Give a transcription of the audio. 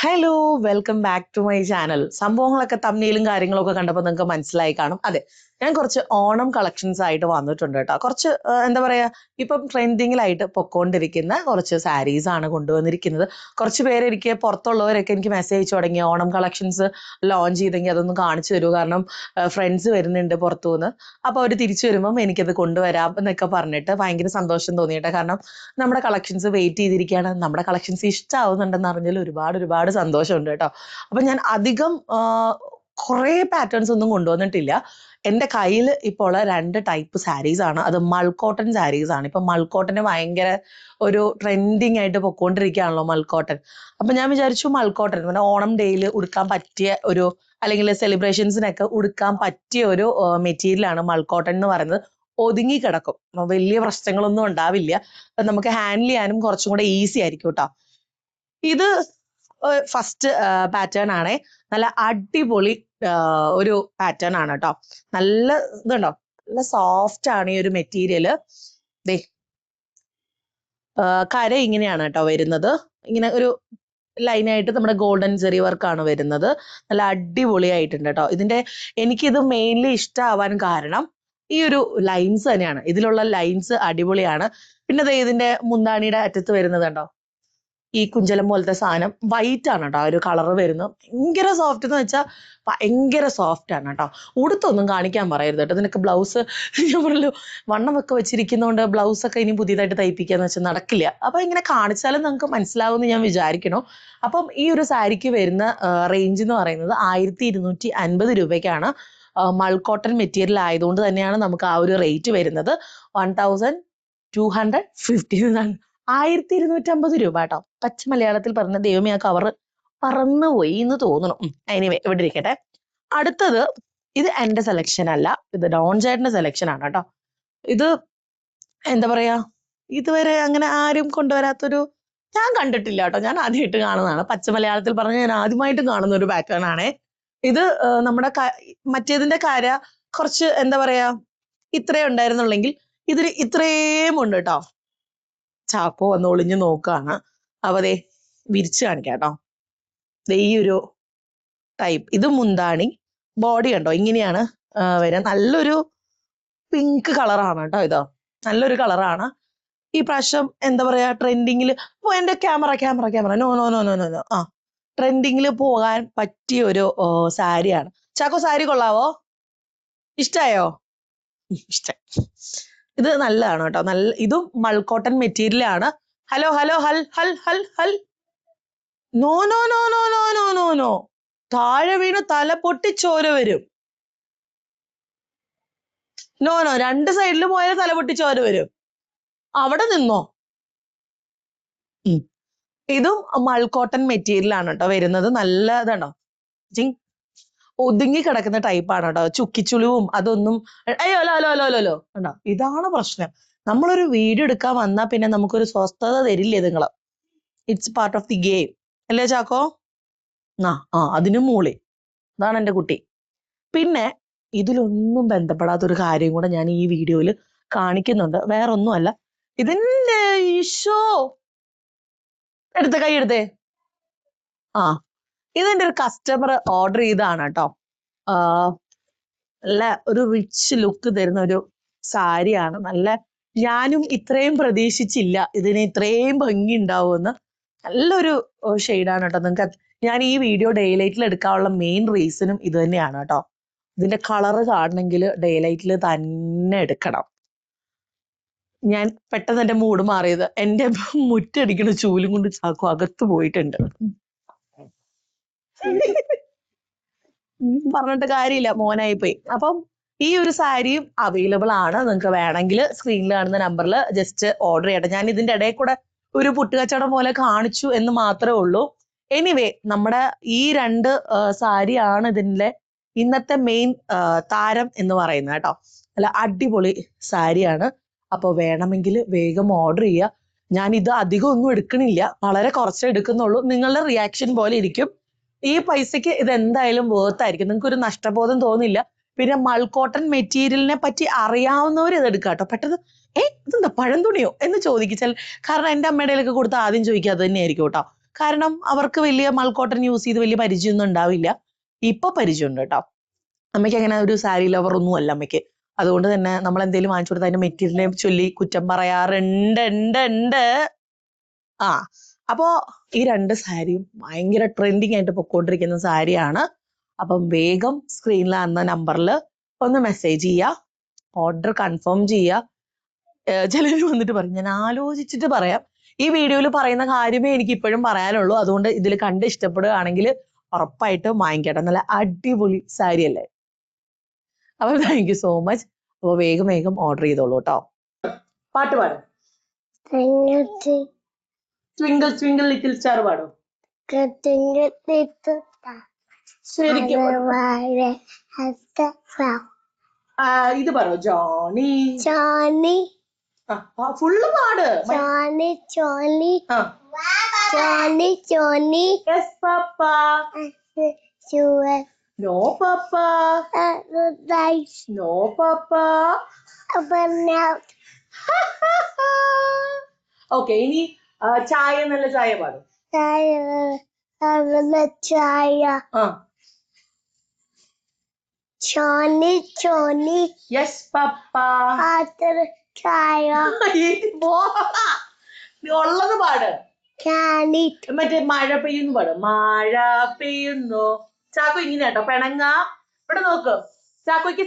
Hello welcome back to my channel. സംഭവങ്ങളൊക്കെ തമ്മിലും കാര്യങ്ങളൊക്കെ കണ്ടപ്പോൾ നിങ്ങൾക്ക് മനസ്സിലായി കാണും. അതെ, ഞാൻ കുറച്ച് ഓണം കളക്ഷൻസ് ആയിട്ട് വന്നിട്ടുണ്ട് കേട്ടോ. കുറച്ച് എന്താ പറയാ, ഇപ്പം ട്രെൻഡിങ്ങിലായിട്ട് പൊക്കോണ്ടിരിക്കുന്ന കുറച്ച് സാരീസ് ആണ് കൊണ്ടുവന്നിരിക്കുന്നത്. കുറച്ച് പേര് എനിക്ക് പുറത്തുള്ളവരൊക്കെ എനിക്ക് മെസ്സേജ് അയച്ചു തുടങ്ങി, ഓണം കളക്ഷൻസ് ലോഞ്ച് ചെയ്തെങ്കിൽ അതൊന്ന് കാണിച്ചു തരൂ, കാരണം ഫ്രണ്ട്സ് വരുന്നുണ്ട് പുറത്തുനിന്ന്, അപ്പോൾ അവർ തിരിച്ചു വരുമ്പം എനിക്കത് കൊണ്ടുവരാം എന്നൊക്കെ പറഞ്ഞിട്ട് ഭയങ്കര സന്തോഷം തോന്നിയിട്ട്. കാരണം നമ്മുടെ കളക്ഷൻസ് വെയിറ്റ് ചെയ്തിരിക്കുകയാണ്, നമ്മുടെ കളക്ഷൻസ് ഇഷ്ടമാവുന്നുണ്ടെന്ന് അറിഞ്ഞാൽ ഒരുപാട് ഒരുപാട് സന്തോഷമുണ്ട് കേട്ടോ. അപ്പൊ ഞാൻ അധികം കുറേ പാറ്റേൺസ് ഒന്നും കൊണ്ടുവന്നിട്ടില്ല. എൻ്റെ കയ്യിൽ ഇപ്പോൾ ഉള്ള 2 ടൈപ്പ് സാരീസ് ആണ്. അത് മൾക്കോട്ടൺ സാരീസ് ആണ്. ഇപ്പൊ മൾക്കോട്ടന് ഭയങ്കര ഒരു ട്രെൻഡിങ് ആയിട്ട് പൊക്കോണ്ടിരിക്കുകയാണല്ലോ മൾക്കോട്ടൻ. അപ്പൊ ഞാൻ വിചാരിച്ചു മൾക്കോട്ടൻ പിന്നെ ഓണം ഡേയിൽ ഉടുക്കാൻ പറ്റിയ ഒരു, അല്ലെങ്കിൽ സെലിബ്രേഷൻസിനൊക്കെ ഉടുക്കാൻ പറ്റിയ ഒരു മെറ്റീരിയലാണ് മൾക്കോട്ടൺ എന്ന് പറയുന്നത്. ഒതുങ്ങി കിടക്കും, വലിയ പ്രശ്നങ്ങളൊന്നും ഉണ്ടാവില്ല, നമുക്ക് ഹാൻഡിൽ ചെയ്യാനും കുറച്ചും കൂടെ ഈസി ആയിരിക്കും കേട്ടോ. ഇത് ഫസ്റ്റ് പാറ്റേൺ ആണേ. നല്ല അടിപൊളി ഒരു പാറ്റേൺ ആണ് കേട്ടോ. നല്ല ഇതുണ്ടോ, നല്ല സോഫ്റ്റ് ആണ് ഈ ഒരു മെറ്റീരിയല്. ദേ കര ഇങ്ങനെയാണ് കേട്ടോ വരുന്നത്. ഇങ്ങനെ ഒരു ലൈനായിട്ട് നമ്മുടെ ഗോൾഡൻ ജെറി വർക്കാണ് വരുന്നത്. നല്ല അടിപൊളിയായിട്ടുണ്ട് കേട്ടോ. എനിക്കിത് മെയിൻലി ഇഷ്ടമാവാൻ കാരണം ഈ ഒരു ലൈൻസ് തന്നെയാണ്. ഇതിലുള്ള ലൈൻസ് അടിപൊളിയാണ്. പിന്നെ ദേ ഇതിന്റെ മുന്താണിയുടെ അറ്റത്ത് വരുന്നത് കണ്ടോ, ഈ കുഞ്ചലം പോലത്തെ സാധനം വൈറ്റ് ആണ് കേട്ടോ. ആ ഒരു കളർ വരുന്നത് ഭയങ്കര സോഫ്റ്റ് എന്ന് വെച്ചാൽ ഭയങ്കര സോഫ്റ്റ് ആണ് കേട്ടോ. ഉടുത്തൊന്നും കാണിക്കാൻ പറയരുത് കേട്ടോ. നിനക്ക് ബ്ലൗസ് ഞാൻ പറഞ്ഞല്ലോ, വണ്ണമൊക്കെ വെച്ചിരിക്കുന്നതുകൊണ്ട് ബ്ലൗസ് ഒക്കെ ഇനി പുതിയതായിട്ട് തയ്പ്പിക്കാന്ന് വെച്ചാൽ നടക്കില്ല. അപ്പൊ ഇങ്ങനെ കാണിച്ചാലും നിങ്ങൾക്ക് മനസ്സിലാവുമെന്ന് ഞാൻ വിചാരിക്കണു. അപ്പം ഈ ഒരു സാരിക്ക് വരുന്ന റേഞ്ച് എന്ന് പറയുന്നത് 1250 രൂപയ്ക്കാണ്. മൾക്കോട്ടൺ മെറ്റീരിയൽ ആയതുകൊണ്ട് തന്നെയാണ് നമുക്ക് ആ ഒരു റേറ്റ് വരുന്നത്. 1250 എന്നാണ്. 1250 രൂപ കേട്ടോ. പച്ച മലയാളത്തിൽ പറഞ്ഞ ദൈവമേ, ആ കവർ പറന്നുപോയി എന്ന് തോന്നുന്നു. എനിവേ ഇവിടെ ഇരിക്കട്ടെ. അടുത്തത്, ഇത് എന്റെ സെലക്ഷൻ അല്ല, ഇത് ഡോൺ ചേട്ടന്റെ സെലക്ഷൻ ആണ് കേട്ടോ. ഇത് എന്താ പറയാ, ഇതുവരെ അങ്ങനെ ആരും കൊണ്ടുവരാത്തൊരു, ഞാൻ കണ്ടിട്ടില്ല കേട്ടോ. ഞാൻ ആദ്യമായിട്ട് കാണുന്നതാണ്. പച്ച മലയാളത്തിൽ പറഞ്ഞ ഞാൻ ആദ്യമായിട്ട് കാണുന്ന ഒരു പാറ്റേൺ ആണേ. ഇത് നമ്മുടെ മറ്റേതിന്റെ കുറച്ച് എന്താ പറയാ, ഇത്രേ ഉണ്ടായിരുന്നുള്ളെങ്കിൽ ഇതിൽ ഇത്രയും ഉണ്ട് കേട്ടോ. ചാക്കോ വന്ന് ഒളിഞ്ഞു നോക്കാണ്. അപ്പൊ ദേ വിരിച്ചു കാണിക്കാം കേട്ടോ. ഈ ഒരു ടൈപ്പ്, ഇത് മുന്താണി. ബോഡി കണ്ടോ ഇങ്ങനെയാണ് വരിക. നല്ലൊരു പിങ്ക് കളറാണ് കേട്ടോ. ഇതോ നല്ലൊരു കളറാണ്. ഈ പ്രാവശ്യം എന്താ പറയാ, ട്രെൻഡിങ്ങിൽ എന്റെ camera camera camera no no no no no no ആ ട്രെൻഡിങ്ങിൽ പോകാൻ പറ്റിയ ഒരു സാരിയാണ്. ചാക്കോ സാരി കൊള്ളാവോ? ഇഷ്ടായോ? ഇഷ്ടം. ഇത് നല്ലതാണ് കേട്ടോ. ഇതും മൾക്കോട്ടൺ മെറ്റീരിയൽ ആണ്. ഹലോ ഹലോ ഹൽ ഹൽ ഹൽ ഹൽ no no no no no no no no താഴെ വീണ് തല പൊട്ടി ചോര വരും. നോ നോ, 2 സൈഡിൽ പോയാൽ തല പൊട്ടി ചോര വരും. അവിടെ നിന്നോ. ഇതും മൾക്കോട്ടൺ മെറ്റീരിയൽ ആണ് കേട്ടോ വരുന്നത്. നല്ല ഇതാണോ, ഒതുങ്ങി കിടക്കുന്ന ടൈപ്പാണ് കേട്ടോ. ചുക്കിച്ചുളിവും അതൊന്നും അയ്യോ അല്ലോ അല്ലോ അല്ലോ അല്ലോ അല്ലോ കണ്ടോ. ഇതാണ് പ്രശ്നം. നമ്മളൊരു വീഡിയോ എടുക്കാൻ വന്നാൽ പിന്നെ നമുക്കൊരു സ്വസ്ഥത തരില്ലേ നിങ്ങള്. It's part of the game അല്ലേ ചാക്കോ? അതിനും മൂളി. അതാണ് എൻ്റെ കുട്ടി. പിന്നെ ഇതിലൊന്നും ബന്ധപ്പെടാത്തൊരു കാര്യം കൂടെ ഞാൻ ഈ വീഡിയോയിൽ കാണിക്കുന്നുണ്ട്. വേറൊന്നുമല്ല, ഇതിന്റെ ഈശോ കൈ എടുത്തേ. ഇതെന്റെ ഒരു കസ്റ്റമർ ഓർഡർ ചെയ്താണ് കേട്ടോ. നല്ല ഒരു റിച്ച് ലുക്ക് തരുന്ന ഒരു സാരിയാണ്. ഞാനും ഇത്രയും പ്രതീക്ഷിച്ചില്ല ഇതിന് ഇത്രയും ഭംഗി ഉണ്ടാവുമെന്ന്. നല്ലൊരു ഷെയ്ഡാണ് കേട്ടോ. നിങ്ങൾക്ക് ഞാൻ ഈ വീഡിയോ ഡേലൈറ്റിൽ എടുക്കാനുള്ള മെയിൻ റീസണും ഇത് തന്നെയാണ് കേട്ടോ. ഇതിന്റെ കളറ് കാണണമെങ്കിൽ ഡേലൈറ്റിൽ തന്നെ എടുക്കണം. ഞാൻ പെട്ടെന്ന് എന്റെ മൂഡ് മാറിയത്, എന്റെ മുറ്റടിക്കണ ചൂലും കൊണ്ട് ചാക്കോ അകത്ത് പോയിട്ടുണ്ട്. പറഞ്ഞിട്ട് കാര്യമില്ല, മോനായി പോയി. അപ്പം ഈ ഒരു സാരിയും അവൈലബിൾ ആണ്. നിങ്ങൾക്ക് വേണമെങ്കിൽ സ്ക്രീനിൽ കാണുന്ന നമ്പറിൽ ജസ്റ്റ് ഓർഡർ ചെയ്യട്ടെ. ഞാൻ ഇതിന്റെ ഇടയിൽ കൂടെ ഒരു പുട്ടുകച്ചവടം പോലെ കാണിച്ചു എന്ന് മാത്രമേ ഉള്ളൂ. എനിവേ, നമ്മുടെ ഈ 2 സാരിയാണ് ഇതിന്റെ ഇന്നത്തെ മെയിൻ താരം എന്ന് പറയുന്നത് കേട്ടോ. അല്ല അടിപൊളി സാരിയാണ്. അപ്പോൾ വേണമെങ്കിൽ വേഗം ഓർഡർ ചെയ്യുക. ഞാൻ ഇത് അധികം ഒന്നും എടുക്കണില്ല, വളരെ കുറച്ചേ എടുക്കുന്നുള്ളൂ. നിങ്ങളുടെ റിയാക്ഷൻ പോലെ ഇരിക്കും. ഈ പൈസക്ക് ഇത് എന്തായാലും വേർത്ത് ആയിരിക്കും. നിങ്ങൾക്ക് ഒരു നഷ്ടബോധം തോന്നില്ല. പിന്നെ മൾക്കോട്ടൺ മെറ്റീരിയലിനെ പറ്റി അറിയാവുന്നവർ ഇത് എടുക്കുക കേട്ടോ. പെട്ടെന്ന് ഇതെന്താ പഴം തുണിയോ എന്ന് ചോദിച്ചാൽ, കാരണം എൻ്റെ അമ്മയുടെ കയ്യിലൊക്കെ കൊടുത്ത് ആദ്യം ചോദിക്കുക അത് തന്നെയായിരിക്കും കേട്ടോ. കാരണം അവർക്ക് വലിയ മൾക്കോട്ടൺ യൂസ് ചെയ്ത് വലിയ പരിചയമൊന്നും ഉണ്ടാവില്ല. ഇപ്പൊ പരിചയമുണ്ട് കേട്ടോ. അമ്മയ്ക്ക് അങ്ങനെ ഒരു സാരി ലവർ ഒന്നും അല്ല അമ്മയ്ക്ക്. അതുകൊണ്ട് തന്നെ നമ്മൾ എന്തെങ്കിലും വാങ്ങിച്ചു കൊടുത്താൽ അതിന്റെ മെറ്റീരിയലിനെ ചൊല്ലി കുറ്റം പറയാറുണ്ട്. ആ അപ്പോ ഈ 2 സാരിയും ഭയങ്കര ട്രെൻഡിങ് ആയിട്ട് പൊക്കോണ്ടിരിക്കുന്ന സാരിയാണ്. അപ്പം വേഗം സ്ക്രീനിൽ കാണുന്ന നമ്പറിൽ ഒന്ന് മെസ്സേജ് ചെയ്യുക, ഓർഡർ കൺഫേം ചെയ്യുക. ചിലർ വന്നിട്ട് പറയും ഞാൻ ആലോചിച്ചിട്ട് പറയാം. ഈ വീഡിയോയിൽ പറയുന്ന കാര്യമേ എനിക്ക് ഇപ്പോഴും പറയാനുള്ളൂ. അതുകൊണ്ട് ഇതിൽ കണ്ട് ഇഷ്ടപ്പെടുകയാണെങ്കിൽ ഉറപ്പായിട്ടും വാങ്ങിക്കട്ടെ. നല്ല അടിപൊളി സാരി അല്ലേ? അപ്പൊ താങ്ക് യു സോ മച്ച്. അപ്പൊ വേഗം ഓർഡർ ചെയ്തോളൂ കേട്ടോ. പാട്ട് പാടും. ട്വിങ്കിൾ ട്വിങ്കിൾ ലിറ്റിൽ സ്റ്റാർ പാടും. ശരിക്കും ഇത് പറയോ? ജോണി Johnny, ഫുള്ള് പാട്. Johnny, Johnny, Johnny, Johnny, yes papa. Sure, no papa. nice, no papa. burnout, okay, ഇനി ചായ, നല്ല ചായ പാടും. Chaya, Johnny, Johnny, yes papa. after Chaya, ഉള്ളത് പാട്. can it, മറ്റേ മഴ പെയ്യുന്നു പാടും. മഴ പെയ്യുന്നു. ചാക്കോ ഇങ്ങനെ കേട്ടോ, പെണങ്ങ. ഇവിടെ നോക്ക്, ചാക്കോയ്ക്ക്